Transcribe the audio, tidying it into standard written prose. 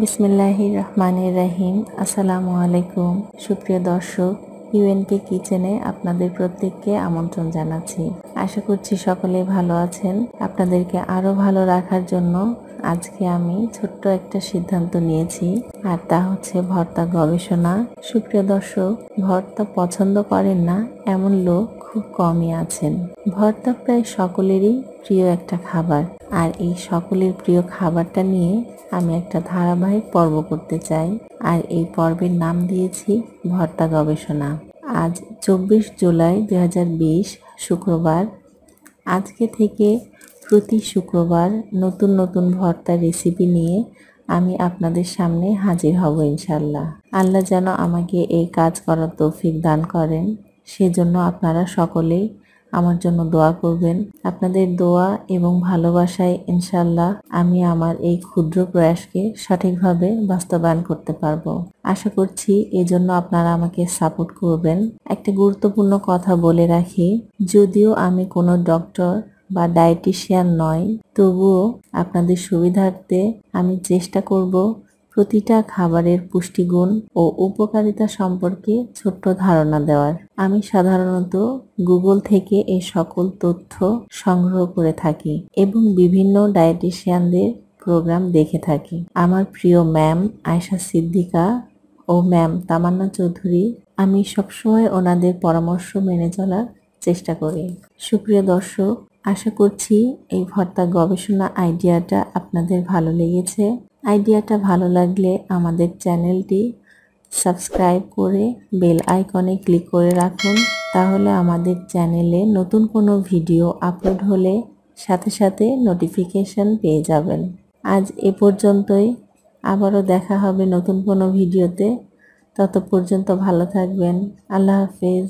বিসমিল্লাহির রহমানির রহিম। আসসালামু আলাইকুম। সুপ্রিয় দর্শক, ইউএনকে কিচেনে আপনাদের প্রত্যেককে আমন্ত্রণ জানাচ্ছি। আশা করছি সকলে ভালো আছেন। আপনাদেরকে আরো ভালো রাখার জন্য আজকে আমি ছোট্ট একটা সিদ্ধান্ত নিয়েছি, আর তা হচ্ছে ভর্তা গবেষণা। সুপ্রিয় দর্শক, ভর্তা পছন্দ করেন না এমন লোক খুব কমই আছেন। ভর্তা প্রায় সকলেরই প্রিয় একটা খাবার, আর এই সকলের প্রিয় খাবারটা নিয়ে আমি একটা ধারাবাহিক পর্ব করতে চাই, আর এই পর্বের নাম দিয়েছি ভর্তা গবেষণা। আজ 24 জুলাই 2020 শুক্রবার। আজকে থেকে প্রতি শুক্রবার নতুন নতুন ভর্তার রেসিপি নিয়ে আমি আপনাদের সামনে হাজির হব ইনশাল্লাহ। আল্লাহ যেন আমাকে এই কাজ করার তৌফিক দান করেন, সেজন্য আপনারা সকলেই আমার জন্য দোয়া করবেন। আপনাদের দোয়া এবং ভালোবাসায় ইনশাল্লাহ আমি আমার এই ক্ষুদ্র প্রয়াসকে সঠিকভাবে বাস্তবায়ন করতে পারবো। আশা করছি এজন্য আপনারা আমাকে সাপোর্ট করবেন। একটা গুরুত্বপূর্ণ কথা বলে রাখি, যদিও আমি কোনো ডক্টর বা ডায়েটিশিয়ান নয়, তবুও আপনাদের সুবিধার্থে আমি চেষ্টা করব প্রতিটা খাবারের পুষ্টিগুণ ও উপকারিতা সম্পর্কে ছোট্ট ধারণা দেওয়ার। আমি সাধারণত গুগল থেকে এই সকল তথ্য সংগ্রহ করে থাকি এবং বিভিন্ন ডায়েটিশিয়ানদের প্রোগ্রাম দেখে থাকি। আমার প্রিয় ম্যাম আয়েশা সিদ্দিকা ও ম্যাম তামান্না চৌধুরী, আমি সবসময় ওনাদের পরামর্শ মেনে চলার চেষ্টা করি। সুপ্রিয় দর্শক, আশা করছি এই ভর্তা গবেষণা আইডিয়াটা আপনাদের ভালো লেগেছে। আইডিয়াটা ভালো লাগলে আমাদের চ্যানেলটি সাবস্ক্রাইব করে বেল আইকনে ক্লিক করে রাখুন, তাহলে আমাদের চ্যানেলে নতুন কোনো ভিডিও আপলোড হলে সাথে সাথে নোটিফিকেশন পেয়ে যাবেন। আজ এ পর্যন্তই, আবারও দেখা হবে নতুন কোনো ভিডিওতে। তত পর্যন্ত ভালো থাকবেন। আল্লাহ হাফেজ।